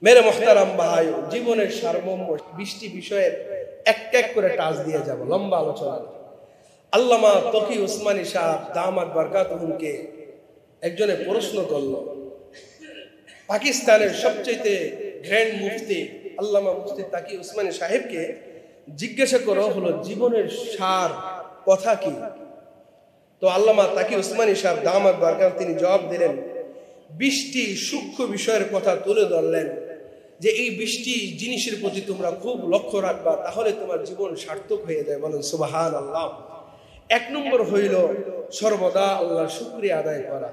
মেরে মোহতারাম ভাই, জীবনের সারমর্ম 20টি বিষয়ের এক এক করে টাচ দিয়ে যাব, লম্বা আলোচনা। আল্লামা তকি উসমানী সাহেব দামাত বারকাতুহুমকে একজনে প্রশ্ন করল, পাকিস্তানের সবচেয়ে গ্র্যান্ড মুফতি আল্লামা মুফতি তাকি উসমানী সাহেবকে জিজ্ঞাসা করা হলো জীবনের সার কথা কি। তো আল্লামা তাকি উসমানী সাহেব দামাত বারকাত তিনি জবাব দিলেন, 20টি সূক্ষ্ম বিষয়ের কথা তুলে ধরলেন যে এই 20টি জিনিসের প্রতি তোমরা খুব লক্ষ্য রাখবা, তাহলে তোমার জীবন সার্থক হয়ে যায়। বলেন সুবহানাল্লাহ। 1 নম্বর হইল সর্বদা আল্লাহর শুকরিয়া আদায় করা।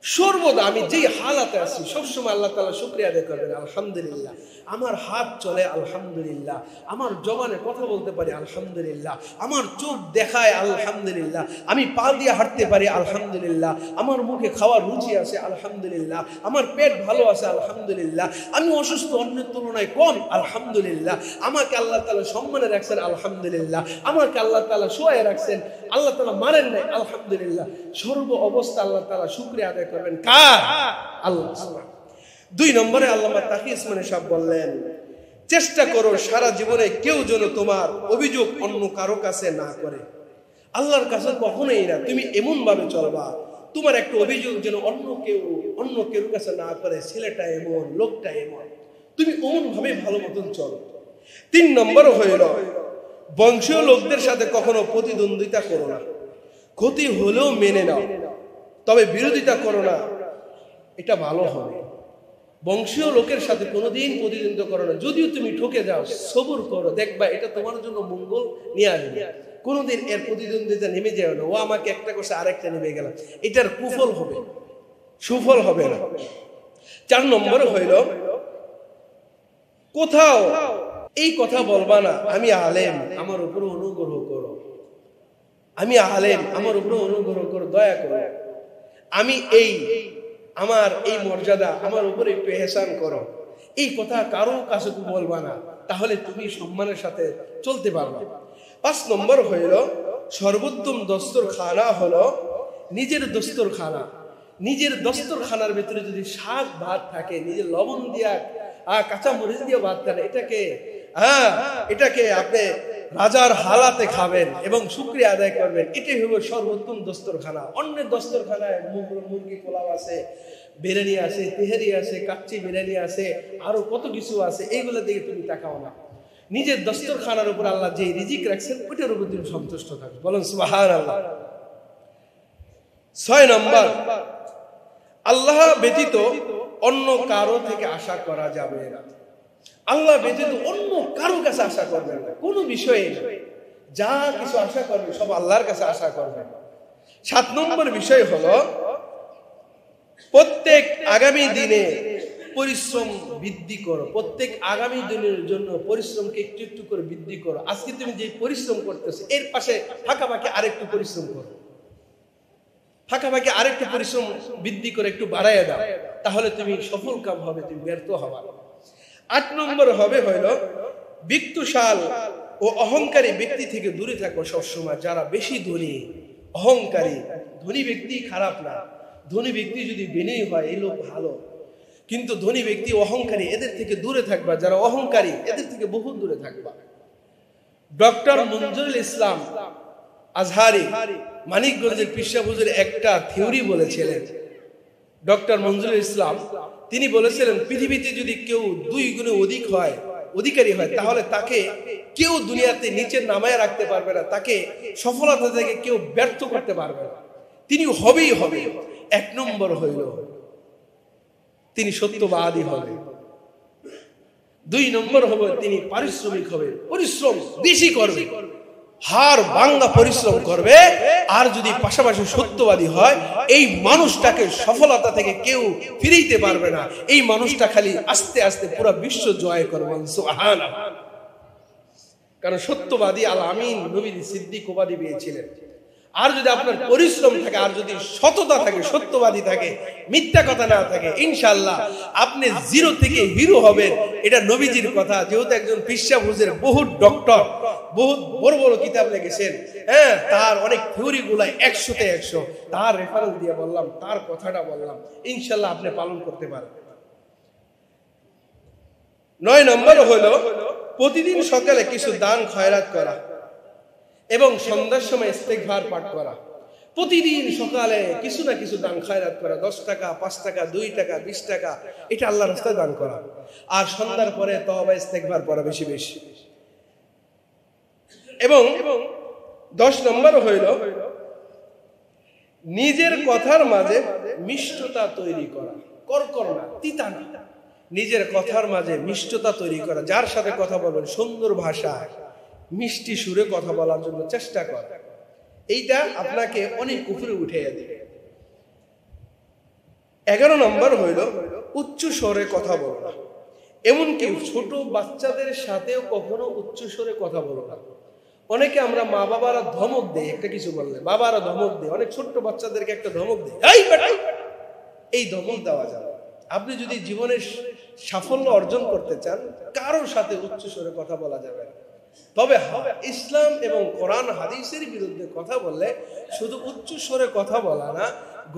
সর্বদা আমি যেই হালাতে আছি সবসময় আল্লাহ তাআলা শুকরিয়া আদায় করবেন। আলহামদুলিল্লাহ, আমার হাত চলে, আলহামদুলিল্লাহ, আমার জবানে কথা বলতে পারি, আলহামদুলিল্লাহ, আমার চোখ দেখায়, আলহামদুলিল্লাহ, আমি পা দিয়ে হাঁটতে পারি, আলহামদুলিল্লাহ, আমার মুখে খাওয়ার রুচি আছে, আলহামদুলিল্লাহ, আমার পেট ভালো আছে, আলহামদুলিল্লাহ, আমি অসুস্থ অন্যের তুলনায় কম, আলহামদুলিল্লাহ, আমাকে আল্লাহ তাআলা সম্মানে রাখছেন, আলহামদুলিল্লাহ, আমাকে আল্লাহ তাআলা শোয়ায় রাখছেন, আল্লাহ তাআলা মারেন নাই, আলহামদুলিল্লাহ। সর্ব অবস্থা আল্লাহ তাআলা শুকরিয়া আদায় করবেন কার? আল্লাহ। 2 নম্বরে আল্লামা তাকি উসমানী সাহেব বললেন, চেষ্টা করো সারা জীবনে কেউ যেন তোমার অভিযোগ অন্য কারো কাছে না করে। আল্লাহর কাছে কখনোই না। তুমি এমন ভাবে চলবা তোমার একটা অভিযোগ যেন অন্য কেউ কাছে না করে, ছেলেটা এমন, লোকটা এমন, তুমি অমন ভাবে ভালো মতন চলো। 3 নম্বর হইল বংশীয় লোকদের সাথে কখনো প্রতিদ্বন্দ্বিতা করো না। ক্ষতি হলেও মেনে নাও, তবে বিরোধিতা করো না, এটা ভালো হবে। বংশীয় লোকের সাথে কোনোদিন প্রতিদ্বন্দ্বিতা করো না। যদিও তুমি ঠকে যাও, সবুর করো, দেখবা এটা তোমার জন্য মঙ্গল নিয়ে আসবে। কোনোদিন এর প্রতিদ্বন্দ্বিতা নেমে যাও না, ও আমাকে একটা করছে আরেকটা নেমে গেলাম, এটার কুফল হবে, সুফল হবে না। 4 নম্বর হইল কোথাও এই কথা বলবা না, আমি আলেম, আমার উপর অনুগ্রহ করো, আমি আলেম, আমার উপর অনুগ্রহ করো, দয়া করো, আমি আমার এই মর্যাদা, আমার উপরে একটু এহসান করো। এই কথা কারো কাছে বলবা না, তাহলে তুমি সম্মানের সাথে চলতে পারবে। 5 নম্বর হইল সর্বোত্তম দস্তরখানা হলো নিজের দস্তরখানা। নিজের দস্তরখানার ভিতরে যদি শাক ভাত থাকে, নিজের লবণ দিয়া কাঁচা মরিচ দিয়ে ভাত খান, এটাকে আপনি রাজার হালাতে খাবেন এবং শুকরিয়া আদায় করবেন, এটাই হলো সর্বোত্তম দস্তরখানা। অন্যের দস্তরখানায় মুরগি পোলাও আছে, বিরিয়ানি আছে, তেহারি আছে, কাচ্চি বিরিয়ানি আছে, আরো কত কিছু আছে, এইগুলো দিকে তুমি তাকাও না। নিজের দস্তরখানার উপর আল্লাহ যে রিজিক রাখছেন ওইটার উপর তুমি সন্তুষ্ট থাকো। বলেন সুবহানাল্লাহ। 6 নম্বর, আল্লাহ ব্যতীত অন্য কারো থেকে আশা করা যাবে না। আল্লাহ ব্যতীত অন্য কারো কাছে আশা করবেন না, কোনো বিষয়ে যা কিছু আশা করবে সব আল্লাহর কাছে আশা করবেন। 7 নম্বর বিষয় হলো প্রত্যেক আগামী দিনে পরিশ্রম বৃদ্ধি করো। প্রত্যেক আগামী দিনের জন্য পরিশ্রমকে একটু একটু করে বৃদ্ধি করো। আজকে তুমি যে পরিশ্রম করতেছো এর পাশে ফাঁকাফাঁকি আরেকটু পরিশ্রম করো, ফাঁকাফাঁকি আরেকটু পরিশ্রম বৃদ্ধি করে একটু বাড়াইয়া দাও, তাহলে তুমি সফল কাম হবে, তুমি ব্যর্থ হবা। 8 নম্বর হইল বিত্তশাল ও অহংকারী ব্যক্তি থেকে দূরে থাকো সবসময়। যারা বেশি ধনী, অহংকারী, ধনী ব্যক্তি খারাপ না, ধনী ব্যক্তি যদি বিনয়ী হয় এই লোক ভালো, কিন্তু ধনী ব্যক্তি অহংকারী, এদের থেকে দূরে থাকবা। যারা অহংকারী এদের থেকে বহু দূরে থাকবা। ডক্টর মঞ্জুরুল ইসলাম আজহারি মানিকগঞ্জের পিসা হুজুর একটা থিওরি বলেছিলেন। ডক্টর মঞ্জুরুল ইসলাম তিনি বলেছিলেন পৃথিবীতে যদি কেউ 2 গুণে অধিকারী হয় তাহলে তাকে কেউ দুনিয়াতে নিচে নামায় রাখতে পারবে না, তাকে সফলতা থেকে কেউ ব্যর্থ করতে পারবে না, তিনি হবেই হবে। 1 নম্বর হইল তিনি সত্যবাদী হবে। 2 নম্বর হবে তিনি পারিশ্রমিক হবে, পরিশ্রম বেশি করবে, হার ভাঙা পরিশ্রম করবে। আর যদি পাশাপাশি সত্যবাদী হয় এই মানুষটাকে সফলতা থেকে কেউ ফিরাইতে পারবে না, এই মানুষটা খালি আস্তে আস্তে পুরো বিশ্ব জয় করবে। সুবহানাল্লাহ। কারণ সত্যবাদী আল আমিন নবী সিদ্দিক উপাধি পেয়েছিলেন। আর যদি আপনার পরিশ্রম থাকে, আর যদি সততা থাকে, সত্যবাদী থাকে, মিথ্যা কথা না থাকে, ইনশাআল্লাহ আপনি 0 থেকে হিরো হবেন। এটা নবীজির কথা। যেহেতু একজন পিসা হুজুর বহু ডক্টর, বহুত বড় বড় কিতাব লিখেছেন, তার অনেক থিওরি গুলা 100তে 100, তার রেফারেন্স দিয়ে বললাম, তার কথাটা বললাম, ইনশাআল্লাহ আপনি পালন করতে পারেন। 9 নম্বর হলো প্রতিদিন সকালে কিছু দান খয়রাত করা এবং সন্ধ্যার সময় ইস্তেগফার পাঠ করা। প্রতিদিন সকালে কিছু না কিছু দান খয়রাত করা, 10 টাকা, 5 টাকা, 2 টাকা, 20 টাকা, এটা আল্লাহর রাস্তায় দান করা। আর সন্ধ্যার পরে তওবা ইস্তেগফার পড়া বেশি বেশি। এবং 10 নম্বর হইল নিজের কথার মাঝে মিষ্টতা তৈরি করা, করকর না, তিতা না, নিজের কথার মাঝে মিষ্টতা তৈরি করা। যার সাথে কথা বলবেন সুন্দর ভাষায় মিষ্টি সুরে কথা বলার জন্য চেষ্টা করা, এইটা আপনাকে অনেক উপরে উঠাইয়া দিবে। 11 নম্বর হইল উচ্চ স্বরে কথা বলা। এমনকি ছোট বাচ্চাদের সাথেও কখনো উচ্চ স্বরে কথা বলো না। অনেকে আমরা মা বাবারা ধমক দেয়, একটা কিছু বললে বাবারা ধমক দেয়, অনেক ছোট্ট বাচ্চাদেরকে একটা ধমক দেয়, এই ধমক দেওয়া যাবে। আপনি যদি জীবনের সাফল্য অর্জন করতে চান, কারোর সাথে উচ্চ স্বরে কথা বলা যাবে না। তবে ইসলাম এবং কোরআন হাদিসের বিরুদ্ধে কথা বললে শুধু উচ্চ স্বরে কথা বলা না,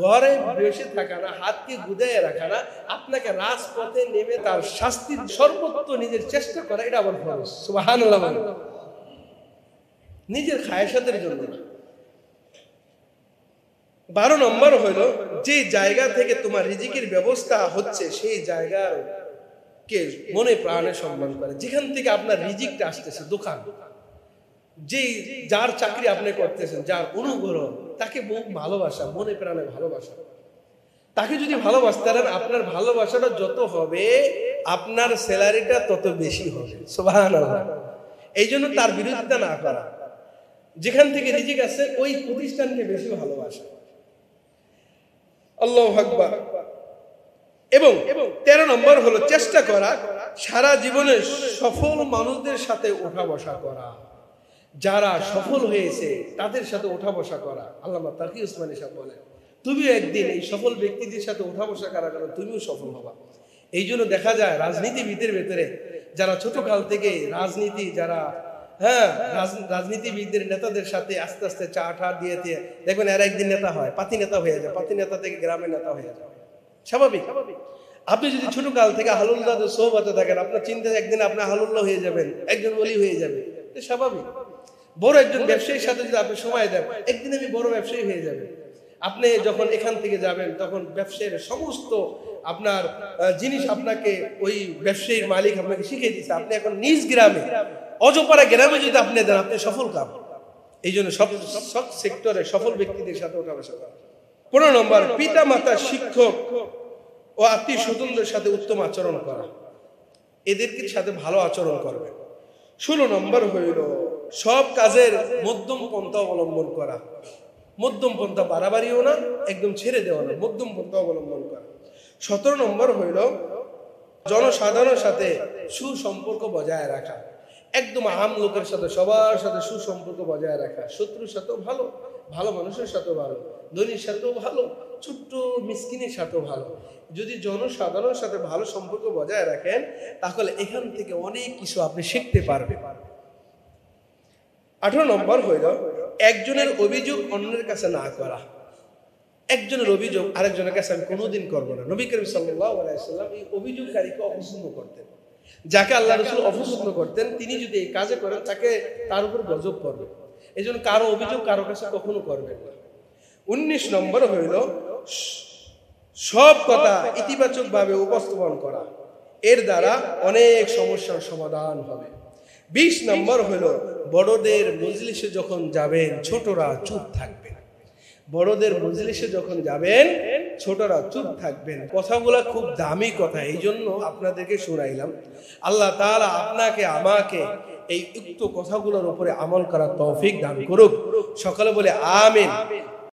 ঘরে বসে থাকা না, হাতকে গুদাইয়ে রাখা না, আপনাকে রাজপথে নেমে তার শাস্তির সর্বোচ্চ নিজের চেষ্টা করা, এটা আবার ফরজ। সুবহানাল্লাহ। নিজের খায়সাতের জন্য না। 12 নম্বর হলো যে জায়গা থেকে তোমার রিজিকের ব্যবস্থা হচ্ছে সেই জায়গার কে মনে প্রাণে সম্মান করে। যেখান থেকে আপনার রিজিকটা আসতেছে, দোকান, যে যার চাকরি আপনি করতেছেন, যার অনুগ্রহ, তাকে বহু ভালোবাসা, মনে প্রাণে ভালোবাসা। তাকে যদি ভালোবাসতে পারেন, আপনার ভালোবাসাটা যত হবে আপনার স্যালারিটা তত বেশি হবে। সুবহানাল্লাহ। এই জন্য তার বিরোধিতা না করা। যেখান থেকে রিজিক আছে ওই প্রতিষ্ঠানকে বেশি ভালোবাসা। আল্লাহু আকবার। এবং 13 নম্বর হলো চেষ্টা করা সারা জীবনে সফল মানুষদের সাথে ওঠা বসা করা। যারা সফল হয়েছে তাদের সাথে ওঠা বসা করা। আল্লামা তাকি উসমানী সাহেব বলেন, তুমিও একদিন এই সফল ব্যক্তিদের সাথে ওঠা বসা করার কারণে তুমিও সফল হবা। এই জন্য দেখা যায় রাজনীতিবিদের ভেতরে যারা ছোট কাল থেকে রাজনীতি, যারা রাজনীতিবিদদের নেতাদের সাথে আস্তে আস্তে চা ঠা দিয়ে দেখবেন এরা একদিন নেতা হয়, পাতি নেতা হয়ে যায়, পাতি নেতা থেকে গ্রামের নেতা হয়ে যায়। স্বাভাবিক। আপনি যদি ছোট কাল থেকে হালুল্লাহদের সোহবতে থাকেন, আপনার চিন্তা একদিন আপনি হালুল্লাহ হয়ে যাবেন, একজন ওলি হয়ে যাবেন, এটা স্বাভাবিক। বড় একজন ব্যবসায়ীর সাথে যদি আপনি সময় দেন, একদিন আমি বড় ব্যবসায়ী হয়ে যাবে। আপনি যখন এখান থেকে যাবেন তখন ব্যবসায়ের সমস্ত আপনার জিনিস আপনাকে ওই ব্যবসায়ীর মালিক আপনাকে শিখিয়ে দিচ্ছে। আপনি এখন নিজ গ্রামে, অজপাড়া গ্রামে যদি আপনি দেন, আপনি সফল কাম। এই জন্য সব সেক্টরে সফল ব্যক্তিদের সাথে ওঠা বসা করা। 15 নম্বর পিতা মাতা, শিক্ষক ও আত্মীয় স্বজনদের সাথে উত্তম আচরণ করা, এদেরকে সাথে ভালো আচরণ করবে। 16 নম্বর হইল সব কাজের মধ্যম পন্থা অবলম্বন করা। মধ্যম পন্থা বাড়াবাড়িও না, একদম ছেড়ে দেওয়া না, মধ্যম পন্থা অবলম্বন করা। 17 নম্বর হইল জনসাধারণের সাথে সুসম্পর্ক বজায় রাখা। একদম আম লোকের সাথে, সবার সাথে সুসম্পর্ক বজায় রাখা। শত্রুর সাথেও ভালো, ভালো মানুষের সাথেও ভালো, ধনীর সাথেও ভালো, ছোট্ট মিসকিনের সাথেও ভালো। যদি জনসাধারণের সাথে ভালো সম্পর্ক বজায় রাখেন, তাহলে এখান থেকে অনেক কিছু আপনি শিখতে পারবেন। 18 নম্বর হইল একজনের অভিযোগ অন্যের কাছে না করা। একজনের অভিযোগ আরেকজনের কাছে আমি কোনোদিন করবো না। নবী করিম সাল্লাল্লাহু আলাইহি ওয়াসাল্লাম এই অভিযোগকারীকে অপছন্দ করতেন। যাকে আল্লাহ রাসূল অপছন্দ করতেন, তিনি যদি এই কাজে করেন তাকে তার উপর গজব করবে। এই জন্য কারো অভিযোগ কারো কাছে কখনো করবেন না। 19 নম্বর হইল সব কথা ইতিবাচক ভাবে উপস্থাপন করা, এর দ্বারা অনেক সমস্যার সমাধান হবে। 20 নম্বর হইল বড়দের মজলিসে যখন যাবেন ছোটরা চুপ থাকবেন। বড়দের মজলিসে যখন যাবেন ছোটরা চুপ থাকবেন। কথাগুলা খুব দামি কথা, এই জন্য আপনাদেরকে শোনাইলাম। আল্লাহ তাআলা আপনাকে আমাকে এই উক্ত কথাগুলোর উপরে আমল করার তৌফিক দান করুক। সকলে বলে আমিন।